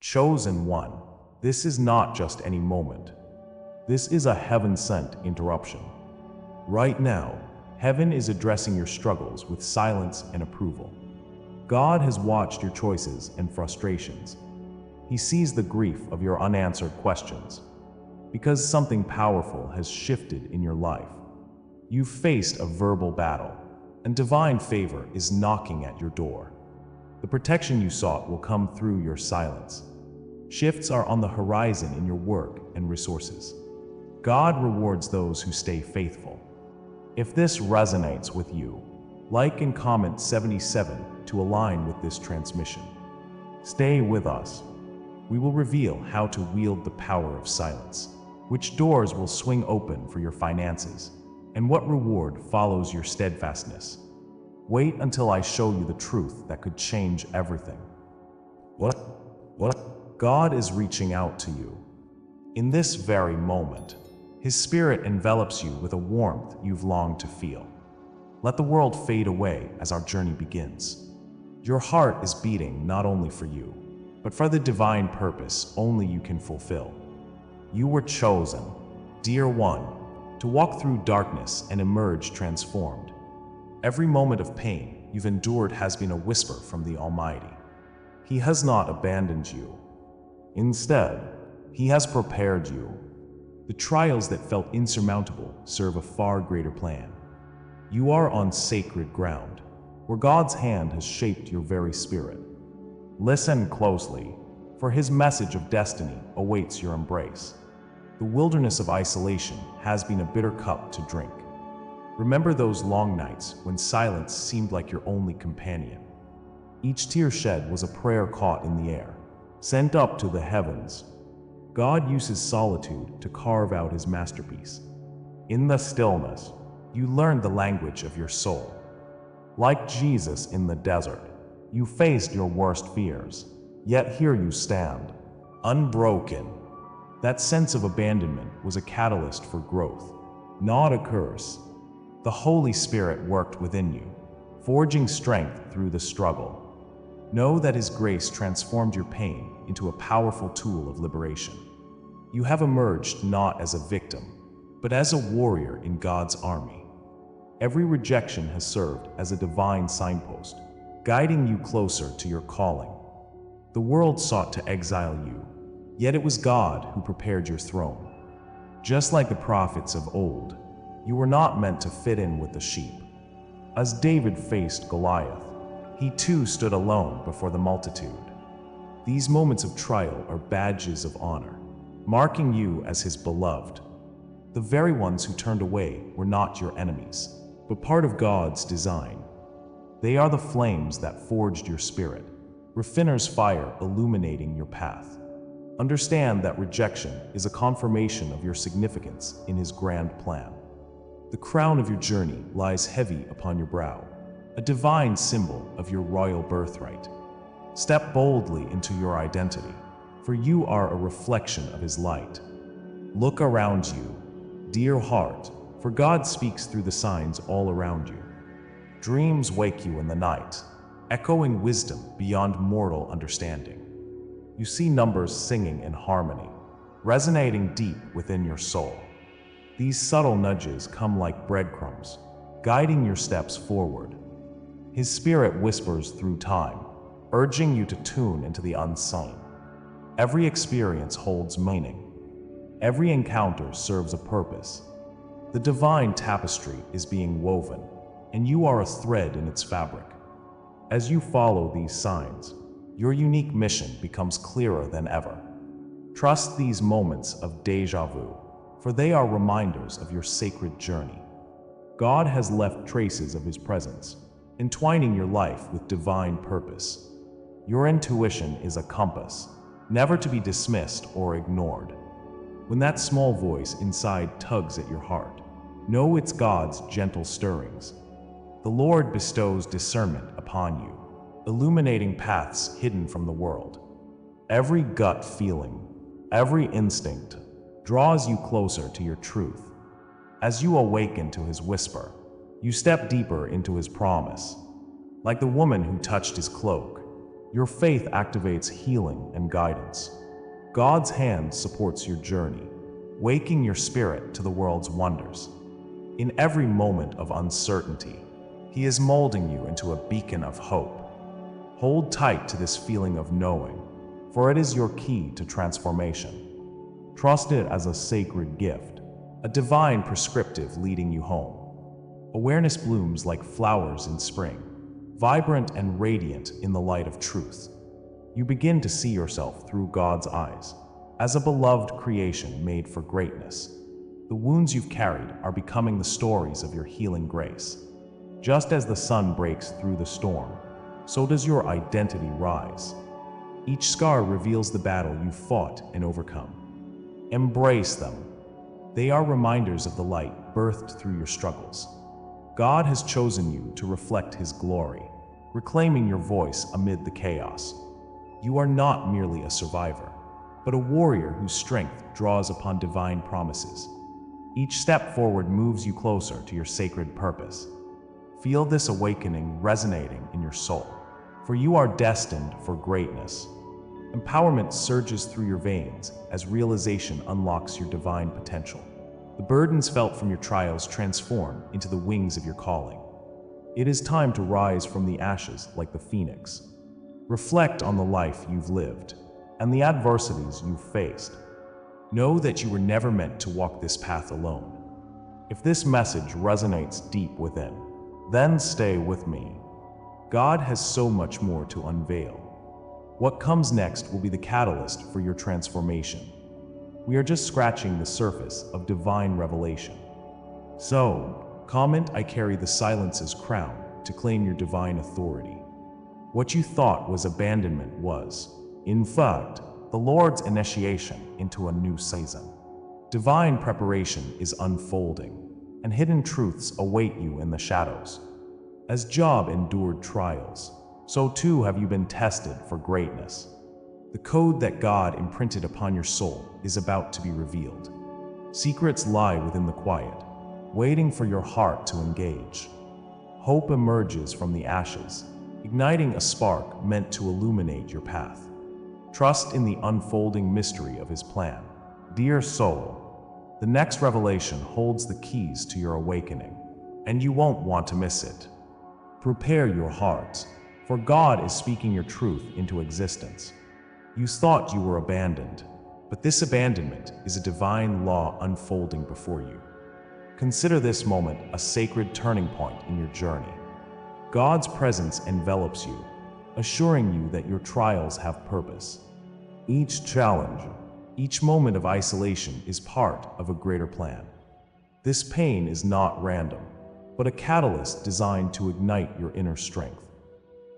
Chosen one, this is not just any moment. This is a heaven-sent interruption. Right now, heaven is addressing your struggles with silence and approval. God has watched your choices and frustrations. He sees the grief of your unanswered questions. Because something powerful has shifted in your life. You've faced a verbal battle, and divine favor is knocking at your door. The protection you sought will come through your silence. Shifts are on the horizon in your work and resources. God rewards those who stay faithful. If this resonates with you, like and comment 77 to align with this transmission. Stay with us. We will reveal how to wield the power of silence, which doors will swing open for your finances, and what reward follows your steadfastness. Wait until I show you the truth that could change everything. What? God is reaching out to you. In this very moment, His Spirit envelops you with a warmth you've longed to feel. Let the world fade away as our journey begins. Your heart is beating not only for you, but for the divine purpose only you can fulfill. You were chosen, dear one, to walk through darkness and emerge transformed. Every moment of pain you've endured has been a whisper from the Almighty. He has not abandoned you. Instead, He has prepared you. The trials that felt insurmountable serve a far greater plan. You are on sacred ground, where God's hand has shaped your very spirit. Listen closely, for His message of destiny awaits your embrace. The wilderness of isolation has been a bitter cup to drink. Remember those long nights when silence seemed like your only companion. Each tear shed was a prayer caught in the air, sent up to the heavens. God uses solitude to carve out His masterpiece. In the stillness, you learned the language of your soul. Like Jesus in the desert, you faced your worst fears, yet here you stand, unbroken. That sense of abandonment was a catalyst for growth, not a curse. The Holy Spirit worked within you, forging strength through the struggle. Know that His grace transformed your pain into a powerful tool of liberation. You have emerged not as a victim, but as a warrior in God's army. Every rejection has served as a divine signpost, guiding you closer to your calling. The world sought to exile you, yet it was God who prepared your throne. Just like the prophets of old, you were not meant to fit in with the sheep. As David faced Goliath, he too stood alone before the multitude. These moments of trial are badges of honor, marking you as His beloved. The very ones who turned away were not your enemies, but part of God's design. They are the flames that forged your spirit, refiner's fire illuminating your path. Understand that rejection is a confirmation of your significance in His grand plan. The crown of your journey lies heavy upon your brow, a divine symbol of your royal birthright. Step boldly into your identity, for you are a reflection of His light. Look around you, dear heart, for God speaks through the signs all around you. Dreams wake you in the night, echoing wisdom beyond mortal understanding. You see numbers singing in harmony, resonating deep within your soul. These subtle nudges come like breadcrumbs, guiding your steps forward. His Spirit whispers through time, urging you to tune into the unseen. Every experience holds meaning. Every encounter serves a purpose. The divine tapestry is being woven, and you are a thread in its fabric. As you follow these signs, your unique mission becomes clearer than ever. Trust these moments of déjà vu, for they are reminders of your sacred journey. God has left traces of His presence, entwining your life with divine purpose. Your intuition is a compass, never to be dismissed or ignored. When that small voice inside tugs at your heart, know it's God's gentle stirrings. The Lord bestows discernment upon you, illuminating paths hidden from the world. Every gut feeling, every instinct, draws you closer to your truth. As you awaken to His whisper, you step deeper into His promise. Like the woman who touched His cloak, Your faith activates healing and guidance. God's hand supports your journey, waking your spirit to the world's wonders. In every moment of uncertainty, He is molding you into a beacon of hope. Hold tight to this feeling of knowing, for it is your key to transformation. Trust it as a sacred gift, a divine prescriptive leading you home. Awareness blooms like flowers in spring, vibrant and radiant in the light of truth. You begin to see yourself through God's eyes, as a beloved creation made for greatness. The wounds you've carried are becoming the stories of your healing grace. Just as the sun breaks through the storm, so does your identity rise. Each scar reveals the battle you fought and overcome. Embrace them. They are reminders of the light birthed through your struggles. God has chosen you to reflect His glory, reclaiming your voice amid the chaos. You are not merely a survivor, but a warrior whose strength draws upon divine promises. Each step forward moves you closer to your sacred purpose. Feel this awakening resonating in your soul, for you are destined for greatness. Empowerment surges through your veins as realization unlocks your divine potential. The burdens felt from your trials transform into the wings of your calling. It is time to rise from the ashes like the phoenix. Reflect on the life you've lived and the adversities you've faced. Know that you were never meant to walk this path alone. If this message resonates deep within, then stay with me. God has so much more to unveil. What comes next will be the catalyst for your transformation. We are just scratching the surface of divine revelation. So, comment "I carry the silence's crown" to claim your divine authority. What you thought was abandonment was, in fact, the Lord's initiation into a new season. Divine preparation is unfolding, and hidden truths await you in the shadows. As Job endured trials, so too have you been tested for greatness. The code that God imprinted upon your soul is about to be revealed. Secrets lie within the quiet, waiting for your heart to engage. Hope emerges from the ashes, igniting a spark meant to illuminate your path. Trust in the unfolding mystery of His plan. Dear soul, the next revelation holds the keys to your awakening, and you won't want to miss it. Prepare your hearts, for God is speaking your truth into existence. You thought you were abandoned, but this abandonment is a divine law unfolding before you. Consider this moment a sacred turning point in your journey. God's presence envelops you, assuring you that your trials have purpose. Each challenge, each moment of isolation is part of a greater plan. This pain is not random, but a catalyst designed to ignite your inner strength.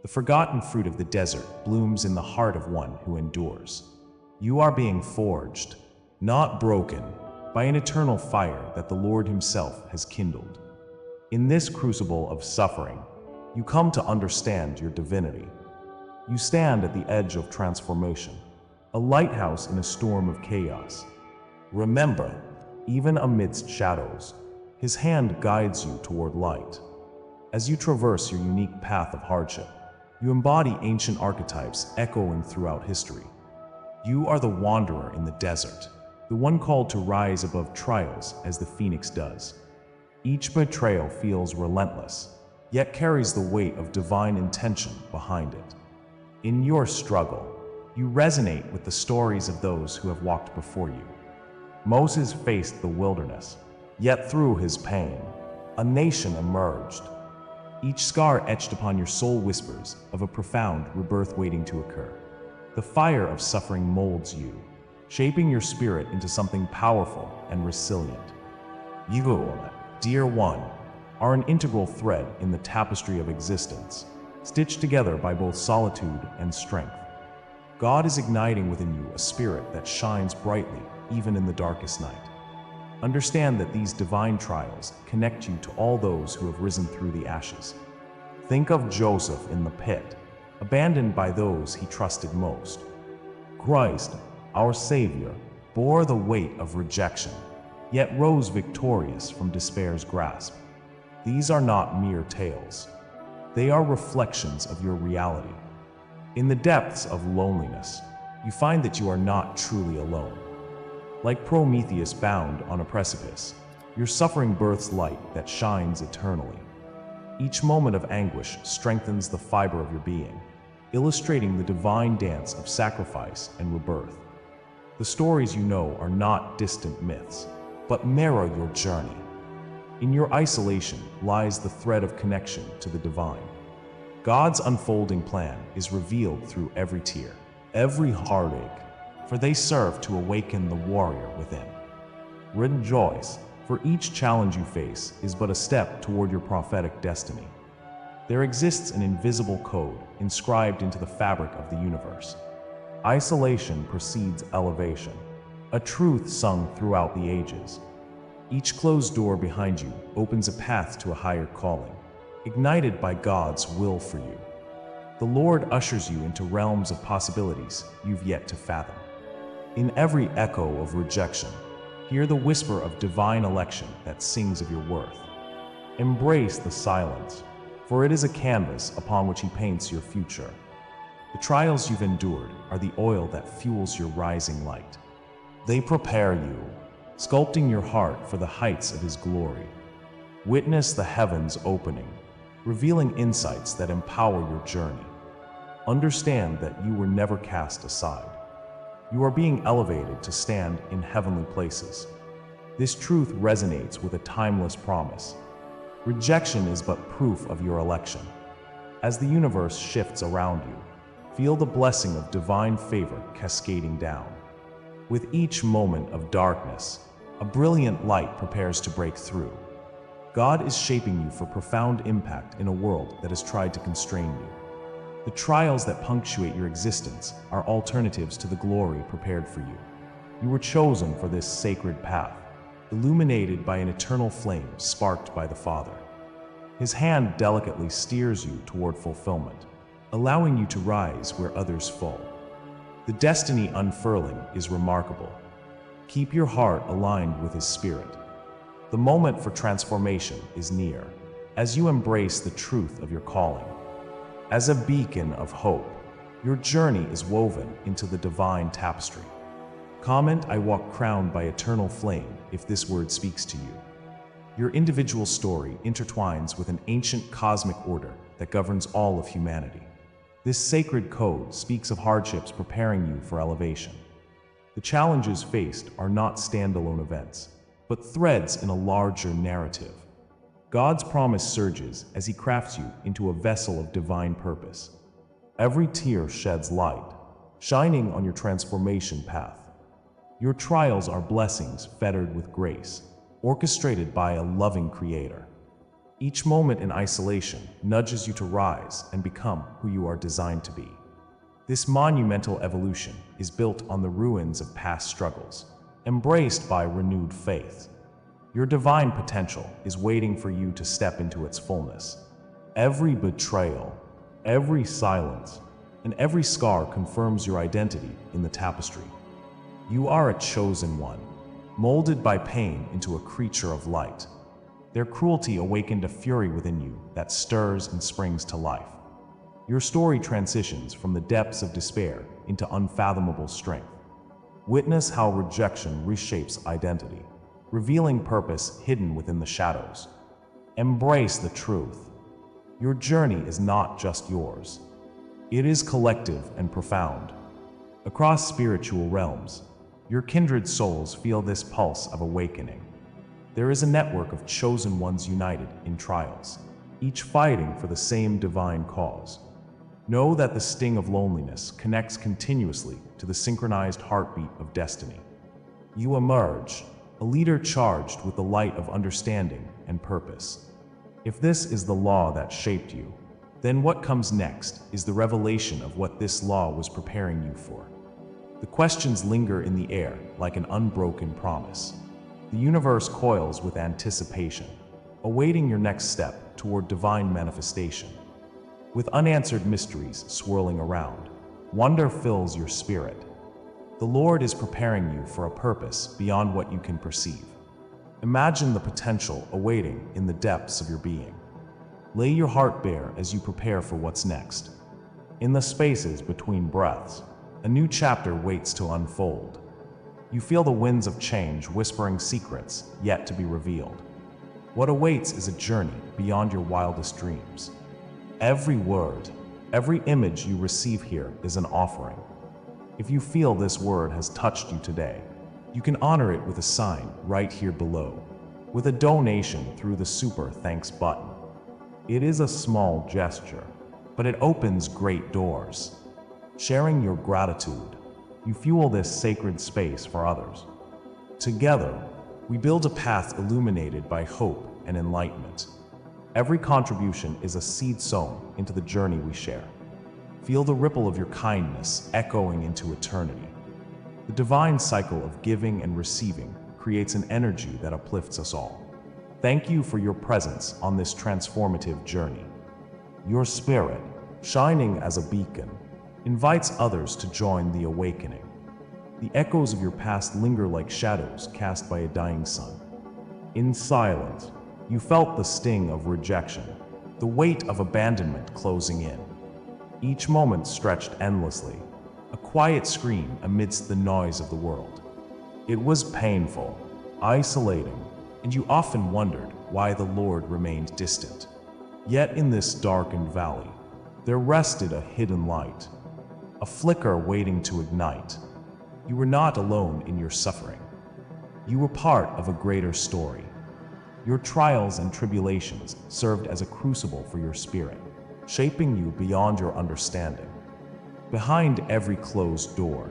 The forgotten fruit of the desert blooms in the heart of one who endures. You are being forged, not broken, by an eternal fire that the Lord Himself has kindled. In this crucible of suffering, you come to understand your divinity. You stand at the edge of transformation, a lighthouse in a storm of chaos. Remember, even amidst shadows, His hand guides you toward light. As you traverse your unique path of hardship, you embody ancient archetypes echoing throughout history. You are the wanderer in the desert, the one called to rise above trials as the phoenix does. Each betrayal feels relentless, yet carries the weight of divine intention behind it. In your struggle, you resonate with the stories of those who have walked before you. Moses faced the wilderness, yet through his pain, a nation emerged. Each scar etched upon your soul whispers of a profound rebirth waiting to occur. The fire of suffering molds you, shaping your spirit into something powerful and resilient. You, dear one, are an integral thread in the tapestry of existence, stitched together by both solitude and strength. God is igniting within you a spirit that shines brightly even in the darkest night. Understand that these divine trials connect you to all those who have risen through the ashes. Think of Joseph in the pit, abandoned by those he trusted most. Christ, our Savior, bore the weight of rejection, yet rose victorious from despair's grasp. These are not mere tales. They are reflections of your reality. In the depths of loneliness, you find that you are not truly alone. Like Prometheus bound on a precipice, your suffering births light that shines eternally. Each moment of anguish strengthens the fiber of your being, illustrating the divine dance of sacrifice and rebirth. The stories you know are not distant myths, but mirror your journey. In your isolation lies the thread of connection to the divine. God's unfolding plan is revealed through every tear, every heartache, for they serve to awaken the warrior within. Rejoice, for each challenge you face is but a step toward your prophetic destiny. There exists an invisible code inscribed into the fabric of the universe. Isolation precedes elevation, a truth sung throughout the ages. Each closed door behind you opens a path to a higher calling, ignited by God's will for you. The Lord ushers you into realms of possibilities you've yet to fathom. In every echo of rejection, hear the whisper of divine election that sings of your worth. Embrace the silence, for it is a canvas upon which He paints your future. The trials you've endured are the oil that fuels your rising light. They prepare you, sculpting your heart for the heights of His glory. Witness the heavens opening, revealing insights that empower your journey. Understand that you were never cast aside. You are being elevated to stand in heavenly places. This truth resonates with a timeless promise. Rejection is but proof of your election. As the universe shifts around you, feel the blessing of divine favor cascading down. With each moment of darkness, a brilliant light prepares to break through. God is shaping you for profound impact in a world that has tried to constrain you. The trials that punctuate your existence are alternatives to the glory prepared for you. You were chosen for this sacred path, illuminated by an eternal flame sparked by the Father. His hand delicately steers you toward fulfillment, allowing you to rise where others fall. The destiny unfurling is remarkable. Keep your heart aligned with His Spirit. The moment for transformation is near, as you embrace the truth of your calling. As a beacon of hope, your journey is woven into the divine tapestry. Comment, "I walk crowned by eternal flame," if this word speaks to you. Your individual story intertwines with an ancient cosmic order that governs all of humanity. This sacred code speaks of hardships preparing you for elevation. The challenges faced are not standalone events, but threads in a larger narrative. God's promise surges as He crafts you into a vessel of divine purpose. Every tear sheds light, shining on your transformation path. Your trials are blessings fettered with grace, orchestrated by a loving Creator. Each moment in isolation nudges you to rise and become who you are designed to be. This monumental evolution is built on the ruins of past struggles, embraced by renewed faith. Your divine potential is waiting for you to step into its fullness. Every betrayal, every silence, and every scar confirms your identity in the tapestry. You are a chosen one, molded by pain into a creature of light. Their cruelty awakened a fury within you that stirs and springs to life. Your story transitions from the depths of despair into unfathomable strength. Witness how rejection reshapes identity, revealing purpose hidden within the shadows. Embrace the truth. Your journey is not just yours. It is collective and profound. Across spiritual realms, your kindred souls feel this pulse of awakening. There is a network of chosen ones united in trials, each fighting for the same divine cause. Know that the sting of loneliness connects continuously to the synchronized heartbeat of destiny. You emerge, a leader charged with the light of understanding and purpose. If this is the law that shaped you, then what comes next is the revelation of what this law was preparing you for. The questions linger in the air like an unbroken promise. The universe coils with anticipation, awaiting your next step toward divine manifestation. With unanswered mysteries swirling around, wonder fills your spirit. The Lord is preparing you for a purpose beyond what you can perceive. Imagine the potential awaiting in the depths of your being. Lay your heart bare as you prepare for what's next. In the spaces between breaths, a new chapter waits to unfold. You feel the winds of change whispering secrets yet to be revealed. What awaits is a journey beyond your wildest dreams. Every word, every image you receive here is an offering. If you feel this word has touched you today, you can honor it with a sign right here below, with a donation through the Super Thanks button. It is a small gesture, but it opens great doors. Sharing your gratitude, you fuel this sacred space for others. Together, we build a path illuminated by hope and enlightenment. Every contribution is a seed sown into the journey we share. Feel the ripple of your kindness echoing into eternity. The divine cycle of giving and receiving creates an energy that uplifts us all. Thank you for your presence on this transformative journey. Your spirit, shining as a beacon, invites others to join the awakening. The echoes of your past linger like shadows cast by a dying sun. In silence, you felt the sting of rejection, the weight of abandonment closing in. Each moment stretched endlessly, a quiet scream amidst the noise of the world. It was painful, isolating, and you often wondered why the Lord remained distant. Yet in this darkened valley, there rested a hidden light, a flicker waiting to ignite. You were not alone in your suffering. You were part of a greater story. Your trials and tribulations served as a crucible for your spirit, shaping you beyond your understanding. Behind every closed door,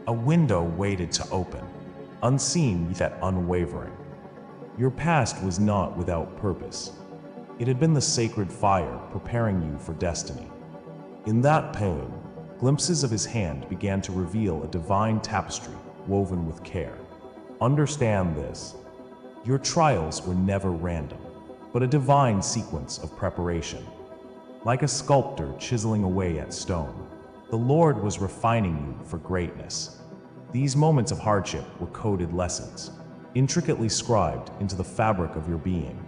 a window waited to open, unseen yet unwavering. Your past was not without purpose. It had been the sacred fire preparing you for destiny. In that pain, glimpses of his hand began to reveal a divine tapestry woven with care. Understand this. Your trials were never random, but a divine sequence of preparation. Like a sculptor chiseling away at stone, the Lord was refining you for greatness. These moments of hardship were coded lessons, intricately scribed into the fabric of your being.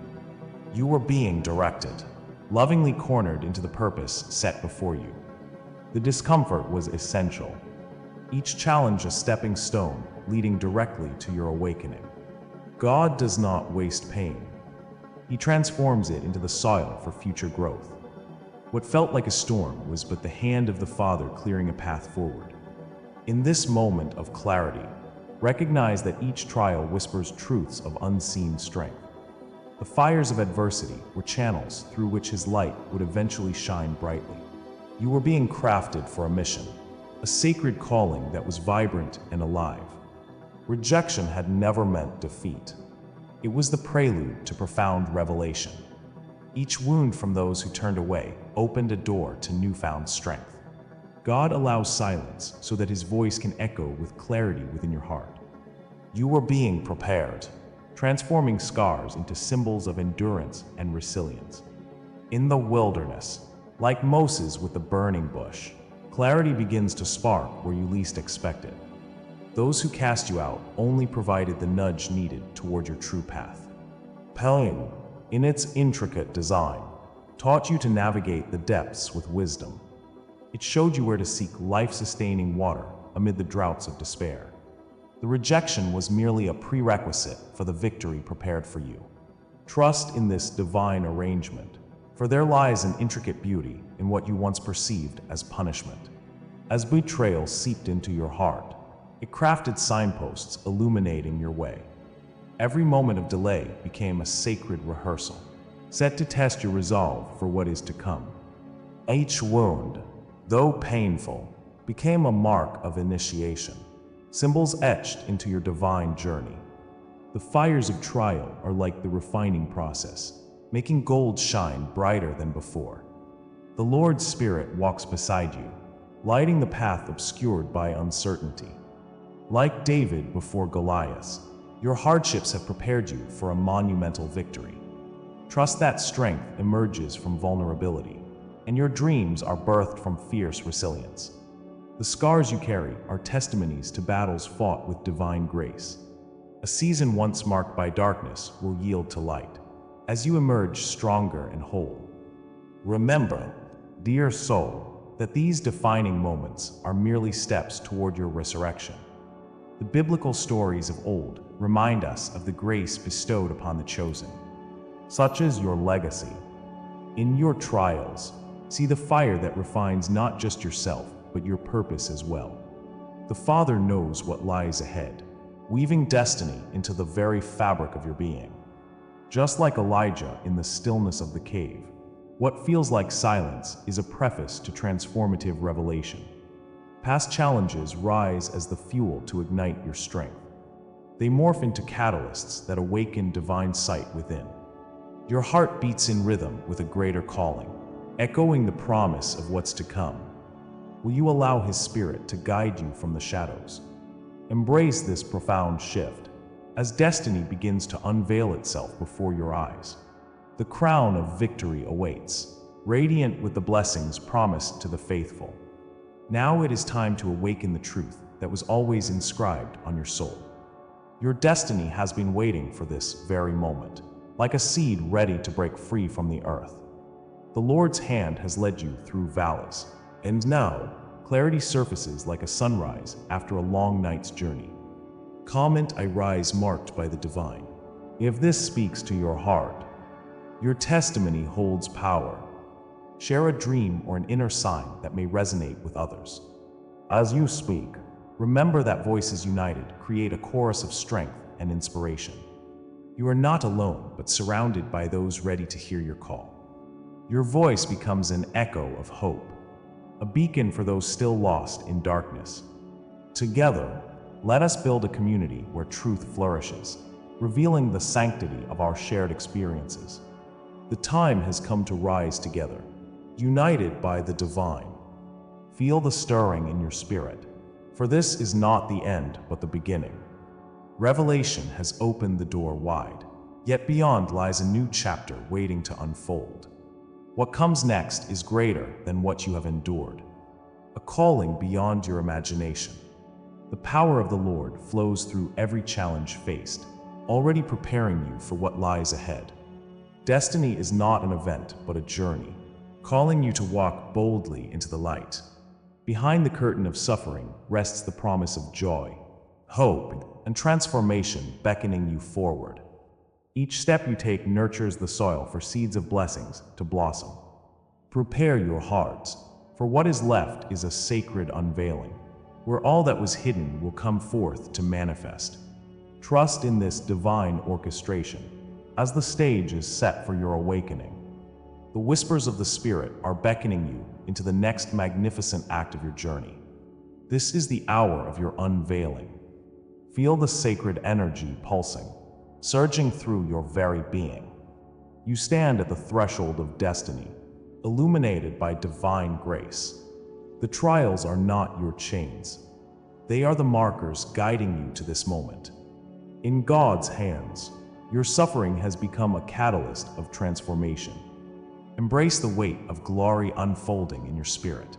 You were being directed, lovingly cornered into the purpose set before you. The discomfort was essential, each challenge a stepping stone leading directly to your awakening. God does not waste pain. He transforms it into the soil for future growth. What felt like a storm was but the hand of the Father clearing a path forward. In this moment of clarity, recognize that each trial whispers truths of unseen strength. The fires of adversity were channels through which His light would eventually shine brightly. You were being crafted for a mission, a sacred calling that was vibrant and alive. Rejection had never meant defeat. It was the prelude to profound revelation. Each wound from those who turned away opened a door to newfound strength. God allows silence so that His voice can echo with clarity within your heart. You were being prepared, transforming scars into symbols of endurance and resilience. In the wilderness, like Moses with the burning bush, clarity begins to spark where you least expect it. Those who cast you out only provided the nudge needed toward your true path. Pain, in its intricate design, taught you to navigate the depths with wisdom. It showed you where to seek life-sustaining water amid the droughts of despair. The rejection was merely a prerequisite for the victory prepared for you. Trust in this divine arrangement, for there lies an intricate beauty in what you once perceived as punishment. As betrayal seeped into your heart, it crafted signposts illuminating your way. Every moment of delay became a sacred rehearsal, set to test your resolve for what is to come. Each wound, though painful, became a mark of initiation, symbols etched into your divine journey. The fires of trial are like the refining process, making gold shine brighter than before. The Lord's Spirit walks beside you, lighting the path obscured by uncertainty. Like David before Goliath, your hardships have prepared you for a monumental victory. Trust that strength emerges from vulnerability, and your dreams are birthed from fierce resilience. The scars you carry are testimonies to battles fought with divine grace. A season once marked by darkness will yield to light, as you emerge stronger and whole. Remember, dear soul, that these defining moments are merely steps toward your resurrection. The biblical stories of old remind us of the grace bestowed upon the chosen. Such is your legacy. In your trials, see the fire that refines not just yourself, but your purpose as well. The Father knows what lies ahead, weaving destiny into the very fabric of your being. Just like Elijah in the stillness of the cave, what feels like silence is a preface to transformative revelation. Past challenges rise as the fuel to ignite your strength. They morph into catalysts that awaken divine sight within. Your heart beats in rhythm with a greater calling, echoing the promise of what's to come. Will you allow His Spirit to guide you from the shadows? Embrace this profound shift as destiny begins to unveil itself before your eyes. The crown of victory awaits, radiant with the blessings promised to the faithful. Now it is time to awaken the truth that was always inscribed on your soul. Your destiny has been waiting for this very moment, like a seed ready to break free from the earth. The Lord's hand has led you through valleys, and now clarity surfaces like a sunrise after a long night's journey. Comment I rise marked by the divine. If this speaks to your heart, your testimony holds power. Share a dream or an inner sign that may resonate with others. As you speak, remember that voices united create a chorus of strength and inspiration. You are not alone, but surrounded by those ready to hear your call. Your voice becomes an echo of hope, a beacon for those still lost in darkness. Together, let us build a community where truth flourishes, revealing the sanctity of our shared experiences. The time has come to rise together, united by the divine. Feel the stirring in your spirit, for this is not the end but the beginning. Revelation has opened the door wide, yet beyond lies a new chapter waiting to unfold. What comes next is greater than what you have endured, a calling beyond your imagination. The power of the Lord flows through every challenge faced, already preparing you for what lies ahead. Destiny is not an event, but a journey, calling you to walk boldly into the light. Behind the curtain of suffering rests the promise of joy, hope, and transformation beckoning you forward. Each step you take nurtures the soil for seeds of blessings to blossom. Prepare your hearts, for what is left is a sacred unveiling, where all that was hidden will come forth to manifest. Trust in this divine orchestration, as the stage is set for your awakening. The whispers of the Spirit are beckoning you into the next magnificent act of your journey. This is the hour of your unveiling. Feel the sacred energy pulsing, surging through your very being. You stand at the threshold of destiny, illuminated by divine grace. The trials are not your chains. They are the markers guiding you to this moment. In God's hands, your suffering has become a catalyst of transformation. Embrace the weight of glory unfolding in your spirit.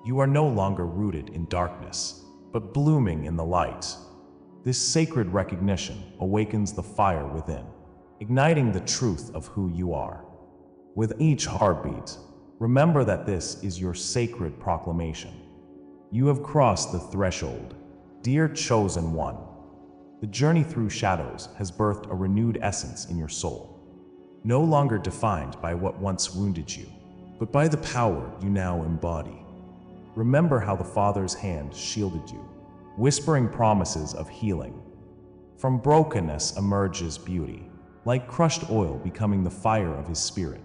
You are no longer rooted in darkness, but blooming in the light. This sacred recognition awakens the fire within, igniting the truth of who you are. With each heartbeat, remember that this is your sacred proclamation. You have crossed the threshold, dear chosen one. The journey through shadows has birthed a renewed essence in your soul, no longer defined by what once wounded you, but by the power you now embody. Remember how the Father's hand shielded you, whispering promises of healing. From brokenness emerges beauty, like crushed oil becoming the fire of His Spirit.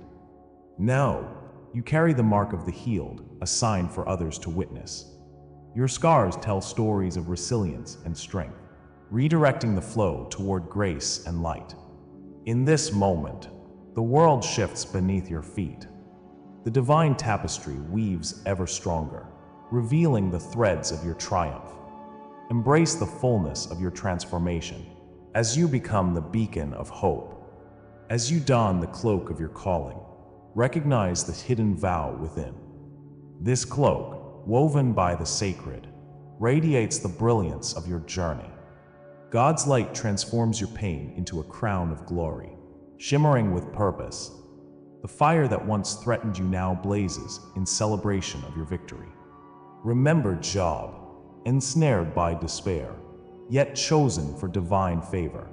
Now, you carry the mark of the healed, a sign for others to witness. Your scars tell stories of resilience and strength, redirecting the flow toward grace and light. In this moment, the world shifts beneath your feet. The divine tapestry weaves ever stronger, revealing the threads of your triumph. Embrace the fullness of your transformation as you become the beacon of hope. As you don the cloak of your calling, recognize the hidden vow within. This cloak, woven by the sacred, radiates the brilliance of your journey. God's light transforms your pain into a crown of glory, shimmering with purpose. The fire that once threatened you now blazes in celebration of your victory. Remember Job, ensnared by despair, yet chosen for divine favor.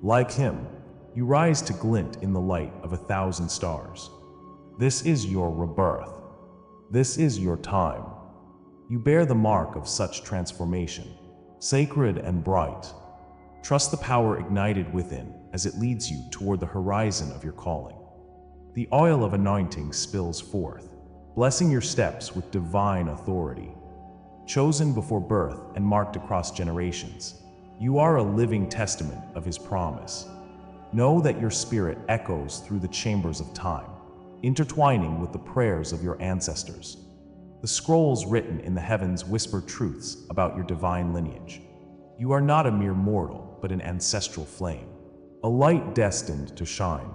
Like him, you rise to glint in the light of 1,000 stars. This is your rebirth. This is your time. You bear the mark of such transformation, sacred and bright. Trust the power ignited within as it leads you toward the horizon of your calling. The oil of anointing spills forth, blessing your steps with divine authority. Chosen before birth and marked across generations, you are a living testament of his promise. Know that your spirit echoes through the chambers of time, intertwining with the prayers of your ancestors. The scrolls written in the heavens whisper truths about your divine lineage. You are not a mere mortal, but an ancestral flame, a light destined to shine.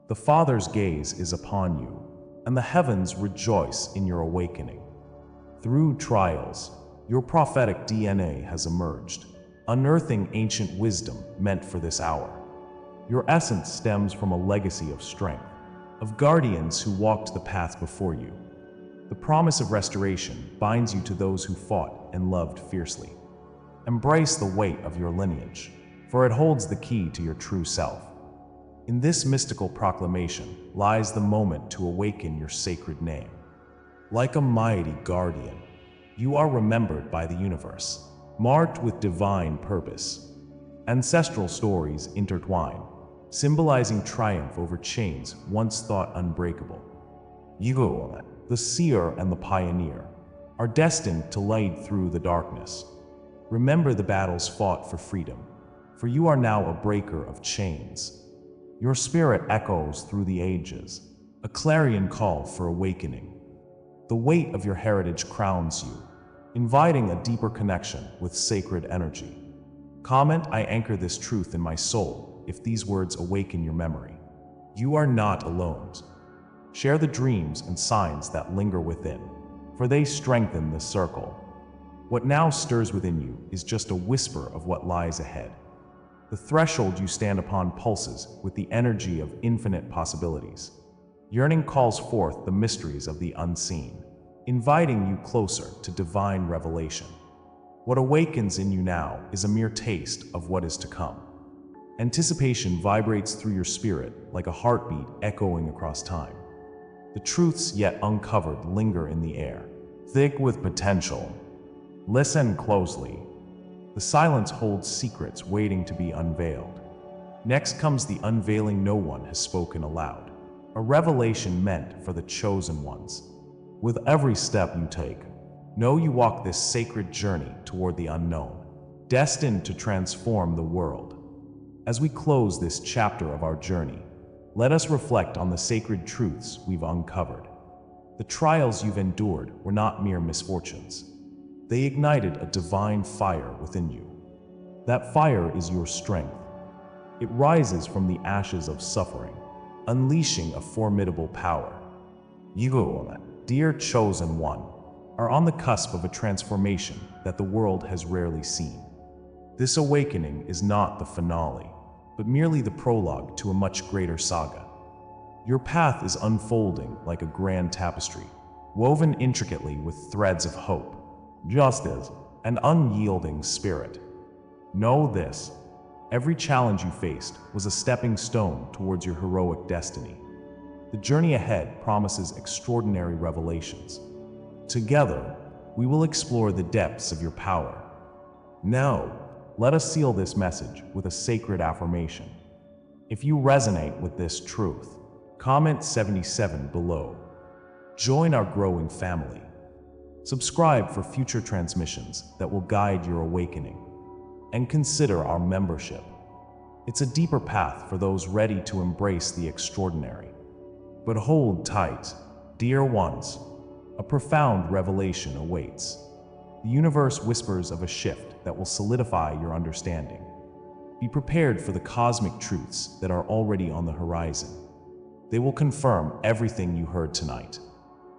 The Father's gaze is upon you, and the heavens rejoice in your awakening. Through trials, your prophetic DNA has emerged, unearthing ancient wisdom meant for this hour. Your essence stems from a legacy of strength, of guardians who walked the path before you. The promise of restoration binds you to those who fought and loved fiercely. Embrace the weight of your lineage, for it holds the key to your true self. In this mystical proclamation lies the moment to awaken your sacred name. Like a mighty guardian, you are remembered by the universe, marked with divine purpose. Ancestral stories intertwine, symbolizing triumph over chains once thought unbreakable. You, the seer and the pioneer, are destined to light through the darkness. Remember the battles fought for freedom, for you are now a breaker of chains. Your spirit echoes through the ages, a clarion call for awakening. The weight of your heritage crowns you, inviting a deeper connection with sacred energy. Comment, I anchor this truth in my soul, if these words awaken your memory. You are not alone. Share the dreams and signs that linger within, for they strengthen the circle. What now stirs within you is just a whisper of what lies ahead. The threshold you stand upon pulses with the energy of infinite possibilities. Yearning calls forth the mysteries of the unseen, inviting you closer to divine revelation. What awakens in you now is a mere taste of what is to come. Anticipation vibrates through your spirit like a heartbeat echoing across time. The truths yet uncovered linger in the air, thick with potential. Listen closely. The silence holds secrets waiting to be unveiled. Next comes the unveiling no one has spoken aloud, a revelation meant for the chosen ones. With every step you take, know you walk this sacred journey toward the unknown, destined to transform the world. As we close this chapter of our journey, let us reflect on the sacred truths we've uncovered. The trials you've endured were not mere misfortunes. They ignited a divine fire within you. That fire is your strength. It rises from the ashes of suffering, unleashing a formidable power. You, dear chosen one, are on the cusp of a transformation that the world has rarely seen. This awakening is not the finale, but merely the prologue to a much greater saga. Your path is unfolding like a grand tapestry, woven intricately with threads of hope, justice, and unyielding spirit. Know this: every challenge you faced was a stepping stone towards your heroic destiny. The journey ahead promises extraordinary revelations. Together, we will explore the depths of your power. Now, let us seal this message with a sacred affirmation. If you resonate with this truth, comment 77 below. Join our growing family. Subscribe for future transmissions that will guide your awakening. And consider our membership. It's a deeper path for those ready to embrace the extraordinary. But hold tight, dear ones. A profound revelation awaits. The universe whispers of a shift that will solidify your understanding. Be prepared for the cosmic truths that are already on the horizon. They will confirm everything you heard tonight.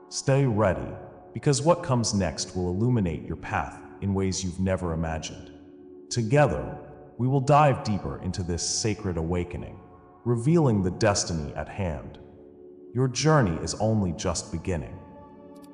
Stay ready, because what comes next will illuminate your path in ways you've never imagined. Together, we will dive deeper into this sacred awakening, revealing the destiny at hand. Your journey is only just beginning.